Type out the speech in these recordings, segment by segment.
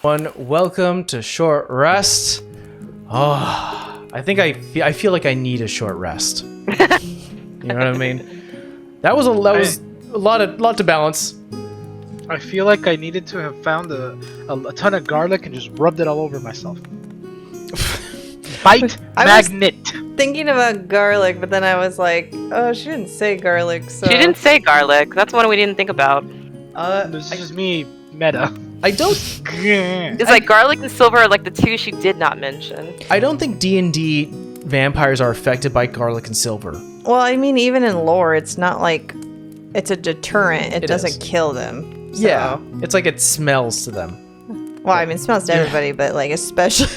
Welcome to Short Rest. Oh, I feel like I need a short rest. You know what I mean? That was a lot to balance. I feel like I needed to have found a ton of garlic and just rubbed it all over myself. Bite magnet. Thinking about garlic, but then I was like, oh, she didn't say garlic, so... She didn't say garlic. That's one we didn't think about. This is just me, meta. I don't... It's like garlic and silver are like the two she did not mention. I don't think D&D vampires are affected by garlic and silver. Well, I mean, even in lore, it's not like... It's a deterrent. It doesn't kill them. So. Yeah. It's like it smells to them. Well, I mean, it smells to everybody, but like, especially...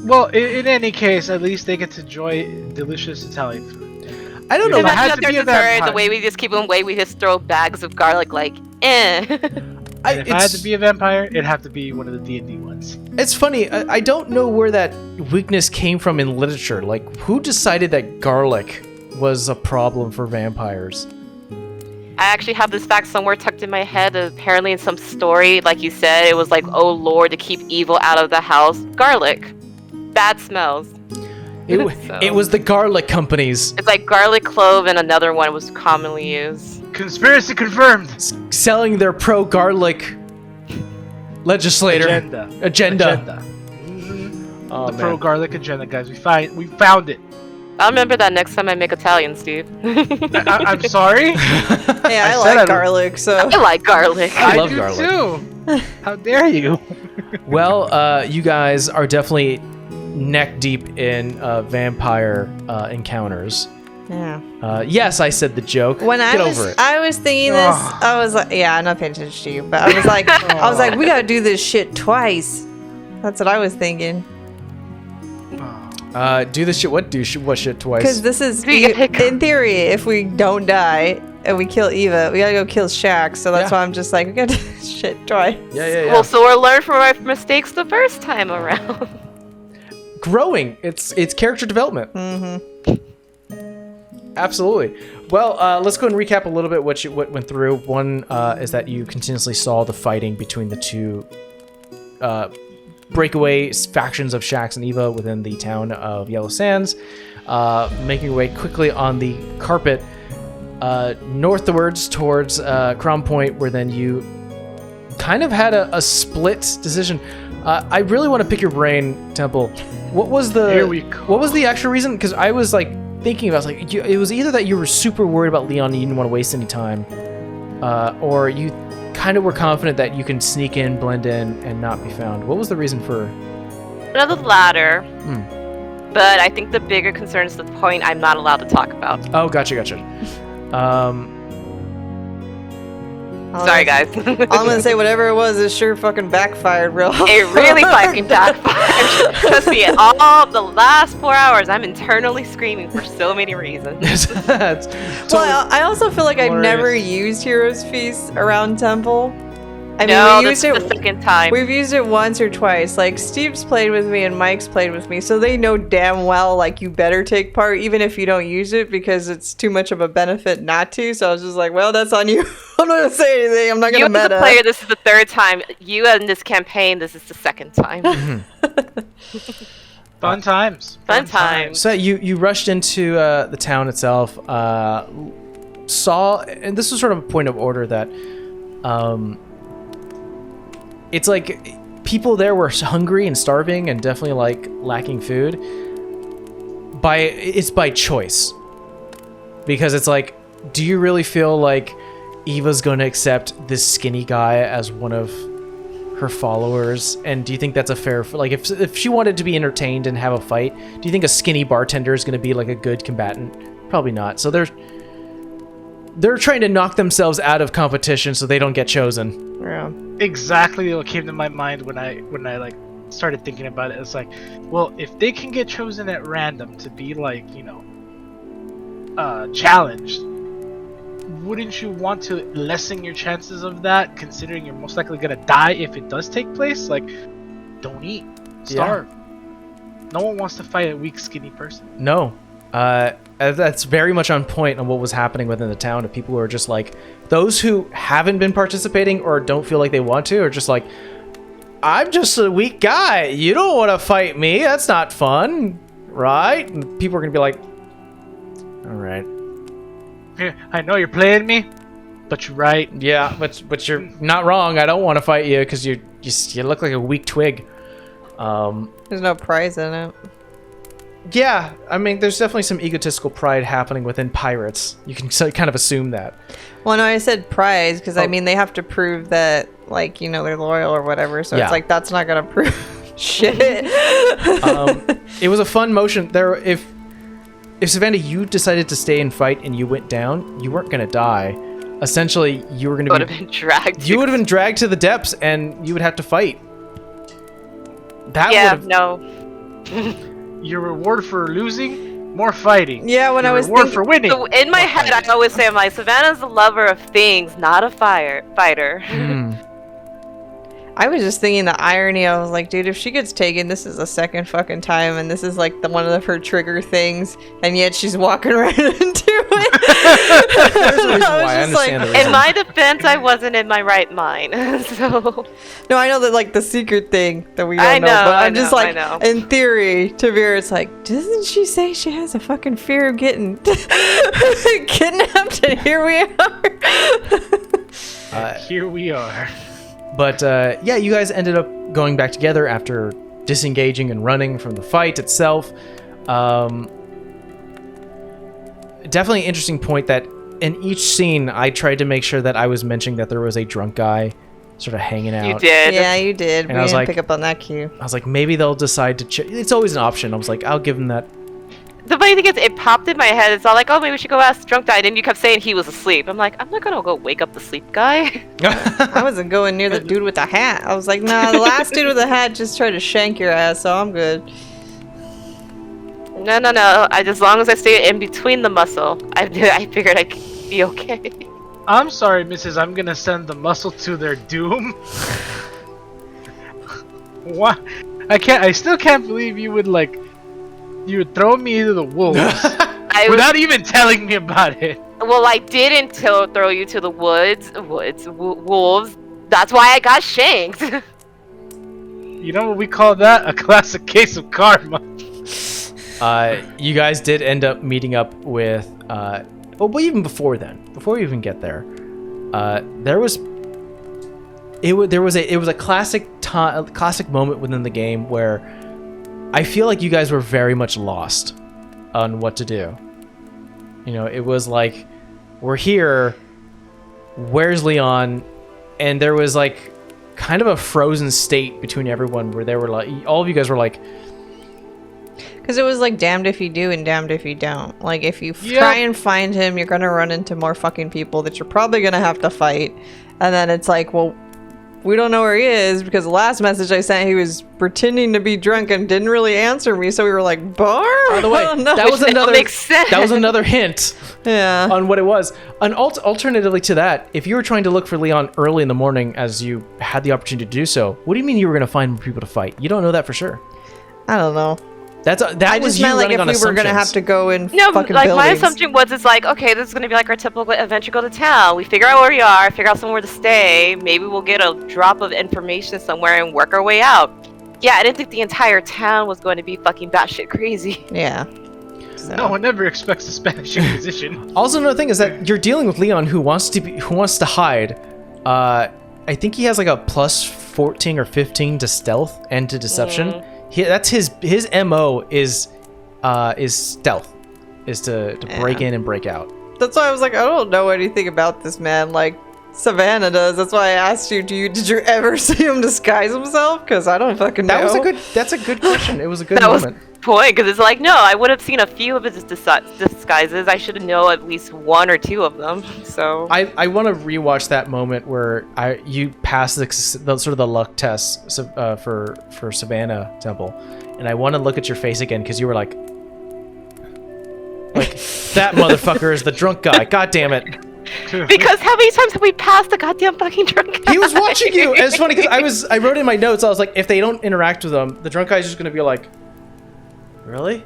Well, in any case, at least they get to enjoy delicious Italian food. I don't know. If I had to be a vampire, the way we just keep them away, we just throw bags of garlic like, eh. If I had to be a vampire, it'd have to be one of the D&D ones. It's funny. I don't know where that weakness came from in literature. Like, who decided that garlic was a problem for vampires? I actually have this fact somewhere tucked in my head. Apparently in some story, like you said, it was like, oh Lord, to keep evil out of the house. Garlic. Bad smells. It was the garlic companies. It's like garlic, clove, and another one was commonly used. Conspiracy confirmed. Selling their pro-garlic legislator agenda. Oh, the pro-garlic agenda, guys. We found it. I'll remember that next time I make Italian, Steve. I'm sorry. Hey, I like garlic, so I like garlic. I love do garlic too. How dare you? Well, you guys are definitely neck deep in vampire encounters. Yeah. Yes, I said the joke. When Get over it. I was thinking this, I was like, yeah, I'm not paying attention to you, but I was like, we gotta do this shit twice. That's what I was thinking. Do this shit. What shit twice? Because this is, in theory, if we don't die and we kill Eva, we gotta go kill Shaq. So that's why I'm just like, we gotta do this shit twice. Yeah. Well, so we'll learn from our mistakes the first time around. Growing. It's character development. Mm-hmm. Absolutely. Well, let's go and recap a little bit what went through. One is that you continuously saw the fighting between the two breakaway factions of Shax and Eva within the town of Yellow Sands, making your way quickly on the carpet northwards towards Crown Point, where then you kind of had a split decision. I really want to pick your brain, Temple. What was the actual reason? Because I was like thinking about it was either that you were super worried about Leon and you didn't want to waste any time, or you kind of were confident that you can sneak in, blend in, and not be found. What was the reason for? Another ladder. But I think the bigger concern is the point I'm not allowed to talk about. Oh, gotcha. Sorry, guys. I'm gonna say whatever it was, it sure fucking backfired real hard. It really fucking backfired. Trust me, all the last 4 hours, I'm internally screaming for so many reasons. Well, I also feel like I've never used Heroes Feast around Temple. I mean, we used it the second time. We've used it once or twice. Like, Steve's played with me and Mike's played with me, so they know damn well, like, you better take part, even if you don't use it, because it's too much of a benefit not to. So I was just like, well, that's on you. I'm not gonna say anything. I'm not gonna meta. You as a player, this is the third time. You in this campaign, this is the second time. Fun times. Fun times. So you rushed into the town itself, saw, and this was sort of a point of order that it's like people there were hungry and starving and definitely like lacking food. It's by choice, because it's like, do you really feel like Eva's going to accept this skinny guy as one of her followers? And do you think that's a fair, like, if she wanted to be entertained and have a fight, do you think a skinny bartender is going to be like a good combatant? Probably not. So they're trying to knock themselves out of competition so they don't get chosen. Yeah. Exactly what came to my mind when I like started thinking about it. It's like, well, if they can get chosen at random to be like, challenged, wouldn't you want to lessen your chances of that, considering you're most likely gonna die if it does take place? Like, don't eat, starve. Yeah. No one wants to fight a weak, skinny person. No. That's very much on point on what was happening within the town, of people who are just like, those who haven't been participating or don't feel like they want to, are just like, I'm just a weak guy. You don't want to fight me. That's not fun, right? And people are gonna be like, all right. Here, I know you're playing me, but you're right. Yeah, but you're not wrong. I don't want to fight you because you look like a weak twig. There's no prize in it. Yeah, I mean, there's definitely some egotistical pride happening within pirates. You can kind of assume that. Well, no, I said prize because Oh. I mean they have to prove that, like, you know, they're loyal or whatever. So Yeah. it's like that's not gonna prove shit. It was a fun motion. If Savannah, you decided to stay and fight and you went down, you weren't gonna die. Essentially, you were gonna Would have been dragged. you would have been dragged to the depths and you would have to fight. That Yeah, would have no. Your reward for losing, more fighting. Yeah, when Your I was reward thinking- for winning. So in my head, I always say, I'm like, Savannah's a lover of things, not a fighter. I was just thinking the irony. I was like, dude, if she gets taken, this is the second fucking time, and this is like one of her trigger things, and yet she's walking right into it. There's a reason I was why. I just like- understand the reason. In my defense, I wasn't in my right mind. So No, I know that like the secret thing that we don't I know, know, but I I'm just know, like, I know. in theory, Tavir, it's like, doesn't she say she has a fucking fear of getting kidnapped? And here we are. Here we are. But yeah, you guys ended up going back together after disengaging and running from the fight itself. Definitely an interesting point that in each scene, I tried to make sure that I was mentioning that there was a drunk guy sort of hanging out. you did. Yeah, you did. And We I was didn't like- pick up on that cue. I was like, maybe they'll decide to... It's always an option. I was like, I'll give them that. The funny thing is, it popped in my head. It's all like, oh, maybe we should go ask drunk guy. And you kept saying he was asleep. I'm like, I'm not gonna go wake up the sleep guy. I wasn't going near the dude with the hat. I was like, nah, the last dude with the hat just tried to shank your ass, so I'm good. No. As long as I stay in between the muscle, I figured I'd be okay. I'm sorry, Mrs. I'm gonna send the muscle to their doom. What? I still can't believe you would throw me into the wolves without even telling me about it. Well, I didn't throw you to the wolves. That's why I got shanked. You know what we call that? A classic case of karma. You guys did end up meeting up with... well, even before then, before we even get there, there was a classic moment within the game where I feel like you guys were very much lost on what to do. You know, it was like, we're here, where's Leon? And there was like kind of a frozen state between everyone where they were like, all of you guys were like, Because it was like damned if you do and damned if you don't. Like, if you Yeah. try and find him, you're going to run into more fucking people that you're probably going to have to fight. And then it's like, well, we don't know where he is because the last message I sent, he was pretending to be drunk and didn't really answer me. So we were like, bar? by the way, No. that was That another makes sense. that was another hint Yeah. on what it was. And alternatively to that, if you were trying to look for Leon early in the morning as you had the opportunity to do so, what do you mean you were going to find more people to fight? You don't know that for sure. I don't know. That I was just you meant like running if on we were going to have assumptions. to go in No, fucking like my buildings. assumption was it's like, okay, this is gonna be like our typical adventure. Go to town. We figure out where we are, figure out somewhere to stay. Maybe we'll get a drop of information somewhere and work our way out. Yeah, I didn't think the entire town was going to be fucking batshit crazy. Yeah. So. No one ever expects a Spanish Inquisition. Also, another thing is that you're dealing with Leon, who wants to hide. I think he has like a plus 14 or 15 to stealth and to deception. That's his MO is stealth, is to break in and break out. That's why I was like, I don't know anything about this man. Like Savannah does. That's why I asked you. Did you ever see him disguise himself? Because I don't fucking know. That's a good question. It was a good That was moment. point because it's like, no, I would have seen a few of his disguises. I should know at least one or two of them. So I want to rewatch that moment where you pass the sort of the luck test for Savannah Temple, and I want to look at your face again because you were like that motherfucker is the drunk guy. God damn it. because how many times have we passed the goddamn fucking drunk guy? He was watching you. And it's funny because I wrote in my notes, I was like, if they don't interact with him, the drunk guy's just gonna be like, really?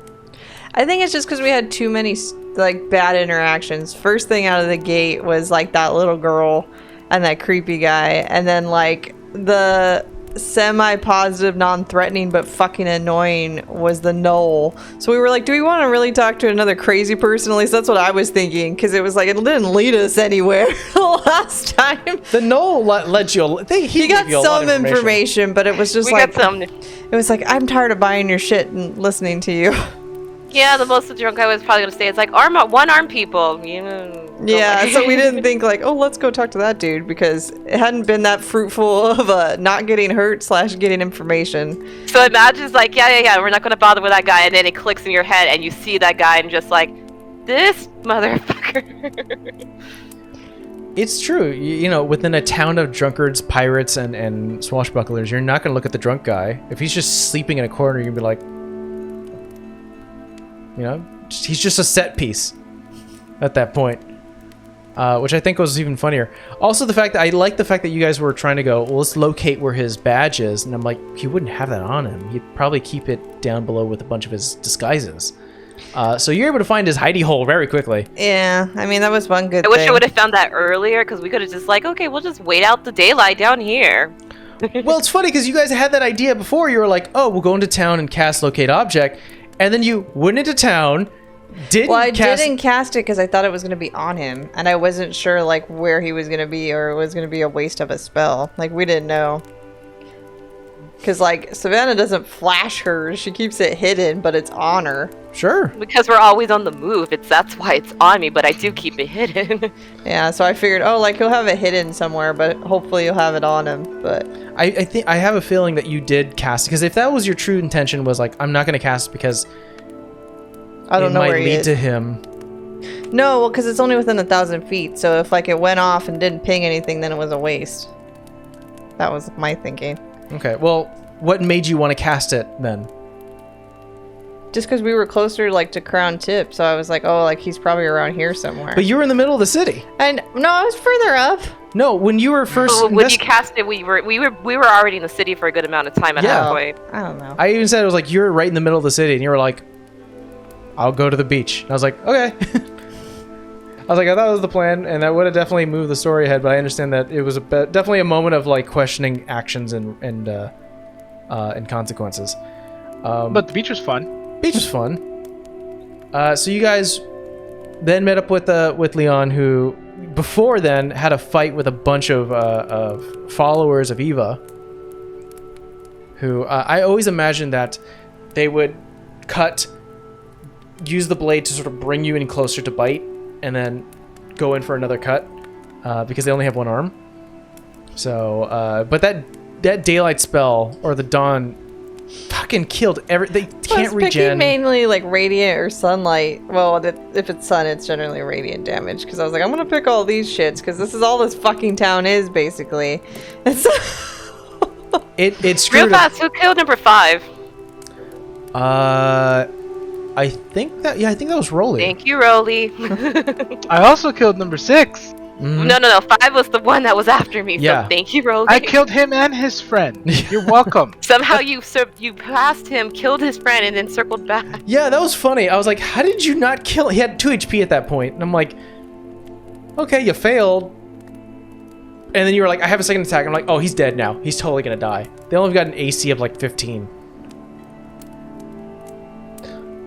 I think it's just because we had too many like bad interactions. First thing out of the gate was like that little girl and that creepy guy, and then like the semi-positive, non-threatening, but fucking annoying was the Knoll. So we were like, do we want to really talk to another crazy person? At least that's what I was thinking, because it was like, it didn't lead us anywhere last time. The Knoll led you. He got gave you a lot some of information, but it was just We like, got some. it was like, I'm tired of buying your shit and listening to you. Yeah, the most drunk I was probably gonna say it's like one-armed people. You know. Yeah, so we didn't think like, oh, let's go talk to that dude, because it hadn't been that fruitful of not getting hurt / getting information. So imagine it's like, yeah, we're not gonna bother with that guy, and then it clicks in your head, and you see that guy, and just like, this motherfucker. It's true. You know, within a town of drunkards, pirates, and swashbucklers, you're not going to look at the drunk guy. If he's just sleeping in a corner, you'd be like, you know, he's just a set piece at that point. Which I think was even funnier. Also, I like the fact that you guys were trying to go, well, let's locate where his badge is. And I'm like, he wouldn't have that on him. He'd probably keep it down below with a bunch of his disguises. So you're able to find his hidey hole very quickly. Yeah, I mean, that was one good I thing. wish I would have found that earlier, because we could have just like, okay, we'll just wait out the daylight down here. Well, it's funny because you guys had that idea before. You were like, oh, we'll go into town and cast locate object. And then you went into town, didn't Well, I cast... didn't cast it because I thought it was going to be on him. And I wasn't sure, like, where he was going to be, or it was going to be a waste of a spell. Like, we didn't know. Because, like, Savannah doesn't flash hers. She keeps it hidden, but it's on her. Sure. Because we're always on the move. That's why it's on me, but I do keep it hidden. Yeah, so I figured, oh, like, he'll have it hidden somewhere, but hopefully you'll have it on him. But I think I have a feeling that you did cast it, because if that was your true intention, was like, I'm not going to cast it because I don't know where might he lead is. to him. No, well, because it's only within 1,000 feet. So if, like, it went off and didn't ping anything, then it was a waste. That was my thinking. Okay, well, what made you want to cast it then? Just because we were closer, like, to Crown Tip, so I was like, oh, like, he's probably around here somewhere. But you were in the middle of the city. And no, I was further up. No, when you were first... Well, when you cast it, we were already in the city for a good amount of time at that point. I don't know. I even said it was like, you're right in the middle of the city, and you were like, I'll go to the beach. And I was like, okay. I thought it was the plan, and that would have definitely moved the story ahead, but I understand that it was definitely a moment of, like, questioning actions and consequences. But the beach was fun. Beach was fun. So you guys then met up with Leon, who before then had a fight with a bunch of followers of Eva, who I always imagined that they would use the blade to sort of bring you in closer to bite, and then go in for another cut, because they only have one arm. So, but that daylight spell or the dawn fucking killed they can't picking regen. mainly like radiant or sunlight. Well, if it's sun, it's generally radiant damage. Because I was like, I'm gonna pick all these shits because this is all this fucking town is basically. It's It screwed Real fast, who killed number 5? I think that was Rolly. Thank you, Rolly. I also killed number 6. Mhm. No, 5 was the one that was after me. Yeah. So thank you, Rolly. I killed him and his friend. You're welcome. Somehow you passed him, killed his friend, and then circled back. Yeah, that was funny. I was like, how did you not kill? He had 2 HP at that point, and I'm like, okay, you failed. And then you were like, I have a second attack. I'm like, oh, he's dead now. He's totally gonna die. They only got an AC of like 15.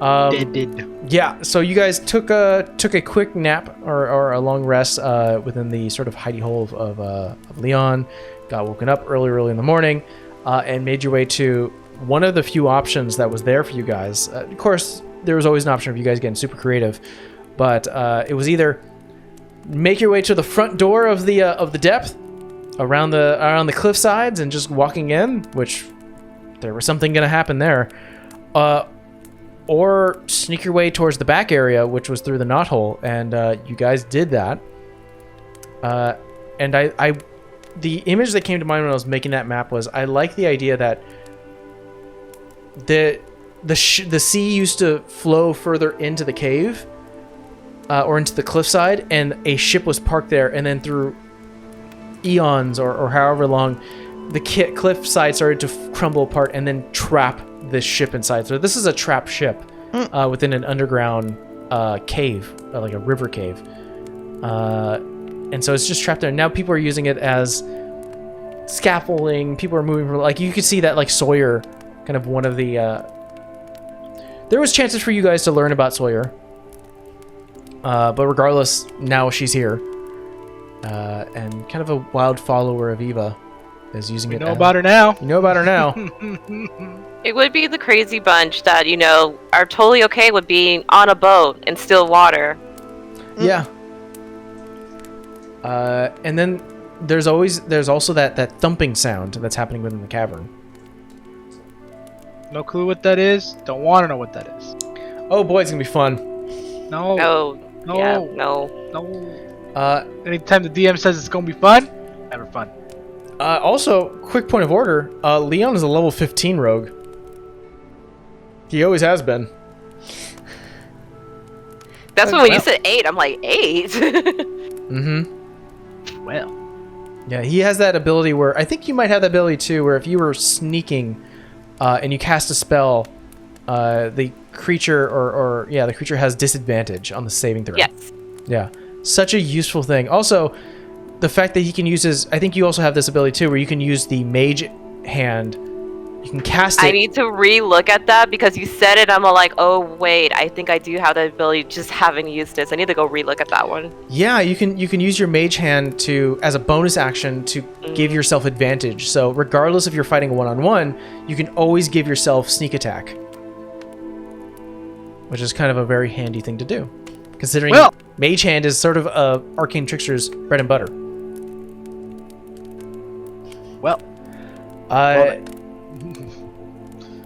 Dead. Yeah, so you guys took a quick nap or a long rest within the sort of hidey hole of Leon, got woken up early in the morning, and made your way to one of the few options that was there for you guys. Of course, there was always an option of you guys getting super creative, but it was either make your way to the front door of the depth, around the cliff sides, and just walking in, which there was something gonna happen there, or sneak your way towards the back area, which was through the knothole, and you guys did that. And the image that came to mind when I was making that map was, I like the idea that the sea used to flow further into the cave, or into the cliffside, and a ship was parked there, and then through eons or however long, the cliffside started to crumble apart and then trap this ship inside. So this is a trapped ship within an underground cave, like a river cave. And so it's just trapped there. Now people are using it as scaffolding. People are moving from, like, you could see that, like, Sawyer, kind of one of the, there was chances for you guys to learn about Sawyer. But regardless, now she's here. And kind of a wild follower of Eva is using it. You know about her now. You know about her now. It would be the crazy bunch that, you know, are totally okay with being on a boat in still water. Yeah. And then there's also that thumping sound that's happening within the cavern. No clue what that is. Don't want to know what that is. Oh boy, it's gonna be fun. No. No. No. Yeah, no. No. Anytime the DM says it's gonna be fun, never fun. Also, quick point of order. Leon is a level 15 rogue. He always has been. That's when you said 8, I'm like, 8? Mm-hmm. Well. Yeah, he has that ability where, I think you might have that ability too, where if you were sneaking and you cast a spell, the creature the creature has disadvantage on the saving throw. Yes. Yeah. Such a useful thing. Also, the fact that he can use his, I think you also have this ability too, where you can use the mage hand. You can cast it. I need to re-look at that because you said it. I'm all like, oh wait, I think I do have that ability. Just haven't used it. So I need to go re-look at that one. Yeah, you can use your mage hand to, as a bonus action, to give yourself advantage. So regardless if you're fighting one-on-one, you can always give yourself sneak attack, which is kind of a very handy thing to do, considering mage hand is sort of Arcane Trickster's bread and butter. Well.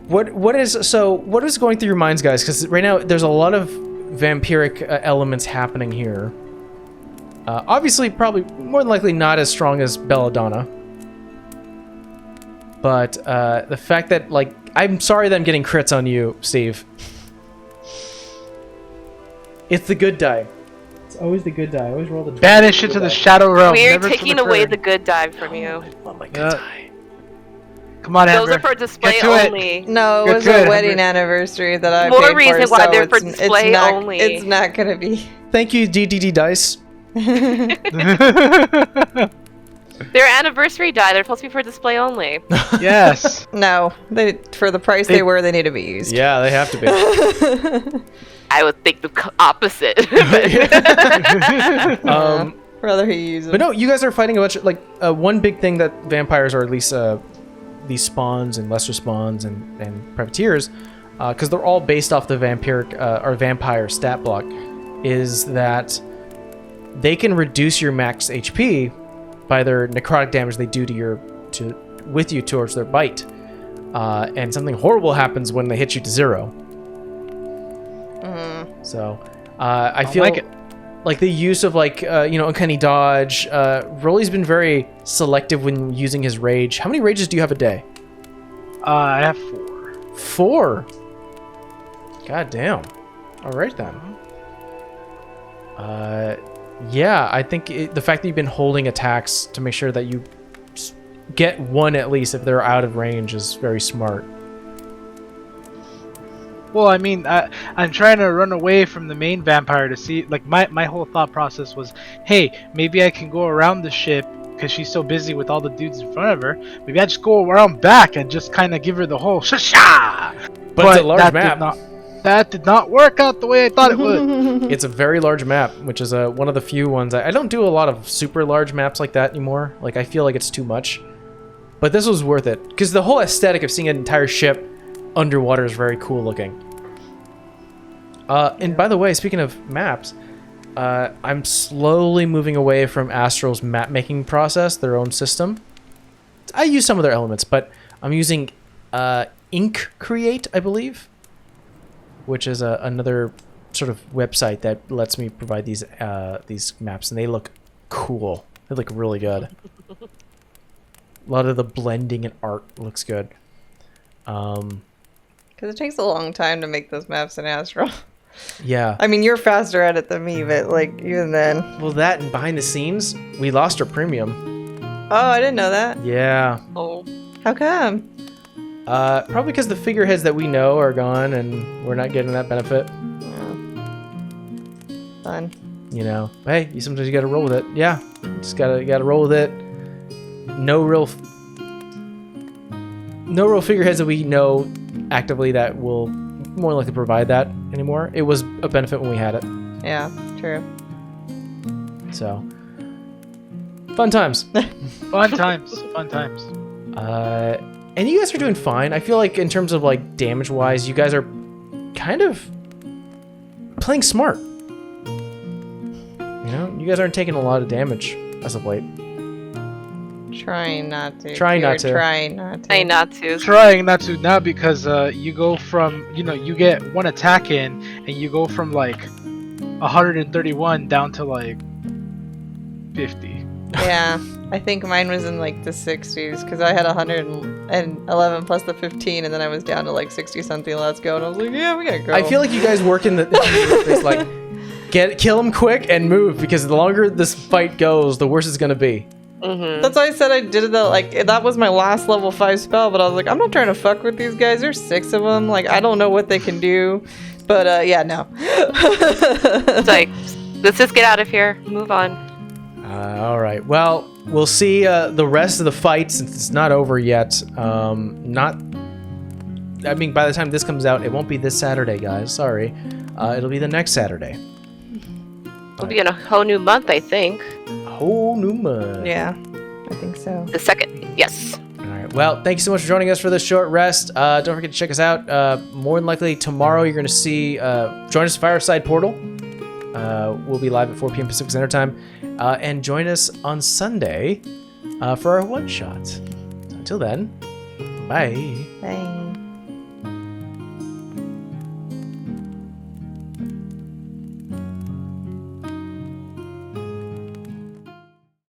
What is going through your minds, guys? Because right now there's a lot of vampiric elements happening here. Obviously, probably more than likely not as strong as Belladonna. But the fact that, like, I'm sorry that I'm getting crits on you, Steve. It's the good die. It's always the good die. I always roll the. Banish it to the shadow realm. We're never to taking away return. the good dive from you. Oh my good die. Come on, Those Amber. are for display Get to it. only. No, it Good, was good, a wedding Amber. anniversary that I More paid reason for, why so they're for it's display not, only. It's not gonna be. Thank you, DDD Dice. Their anniversary die. They're supposed to be for display only. Yes. No, for the price they were, they need to be used. Yeah, they have to be. I would think the opposite. Rather he use them. But no, you guys are fighting a bunch of, like, one big thing that vampires, or at least these spawns and lesser spawns and privateers, because they're all based off the vampiric or vampire stat block, is that they can reduce your max HP by their necrotic damage they do with you towards their bite, and something horrible happens when they hit you to 0. So I feel like the use of, like, uncanny dodge. Rolly's been very selective when using his rage. How many rages do you have a day? I have 4. 4. God damn. All right then. Yeah, I think the fact that you've been holding attacks to make sure that you get one at least if they're out of range is very smart. Well, I mean, I'm trying to run away from the main vampire to see, like, my whole thought process was, hey, maybe I can go around the ship because she's so busy with all the dudes in front of her. Maybe I just go around back and just kind of give her the whole sha-sha. But it's a large map. That did not work out the way I thought it would. It's a very large map, which is one of the few ones. I don't do a lot of super large maps like that anymore. Like, I feel like it's too much. But this was worth it, because the whole aesthetic of seeing an entire ship underwater is very cool looking. And by the way, speaking of maps, I'm slowly moving away from Astral's map making process, their own system. I use some of their elements, but I'm using Ink Create, I believe, which is another sort of website that lets me provide these maps, and they look cool. They look really good. A lot of the blending and art looks good. Because it takes a long time to make those maps in Astral. Yeah. I mean, you're faster at it than me, but, like, even then. Well, that and behind the scenes, we lost our premium. Oh, I didn't know that. Yeah. Oh. How come? Probably because the figureheads that we know are gone, and we're not getting that benefit. Fun. You know, hey, sometimes you gotta roll with it. Yeah, just gotta roll with it. no real figureheads that we know actively that will more likely provide that anymore. It was a benefit when we had it. Yeah, true. So, fun times. Fun times. Fun times. And you guys are doing fine. I feel like in terms of like damage wise, you guys are kind of playing smart. You know, you guys aren't taking a lot of damage as of late. Trying not to. Trying not to. Trying not to. Trying not to. Trying not to now because you go from, you get one attack in and you go from like 131 down to like 50. Yeah, I think mine was in like the 60s because I had 111 plus the 15, and then I was down to like 60 something. Let's go, and I was like, yeah, we gotta go. I feel like you guys work in the it's like kill him quick and move, because the longer this fight goes, the worse it's gonna be. That's why I said I did it. Like that was my last level 5 spell, but I was like, I'm not trying to fuck with these guys. There's 6 of them. Like I don't know what they can do, but yeah, no. It's like, let's just get out of here. Move on. All right. Well, we'll see the rest of the fight since it's not over yet. I mean, by the time this comes out, it won't be this Saturday, guys. Sorry. It'll be the next Saturday. We'll be in a whole new month, I think. Whole new month. Yeah, I think so. The second, yes. All right. Well, thank you so much for joining us for this short rest. Don't forget to check us out. More than likely tomorrow, you're going to see. Join us at Fireside Portal. We'll be live at 4 p.m. Pacific Standard Time. And join us on Sunday for our one shot. Until then, bye. Bye.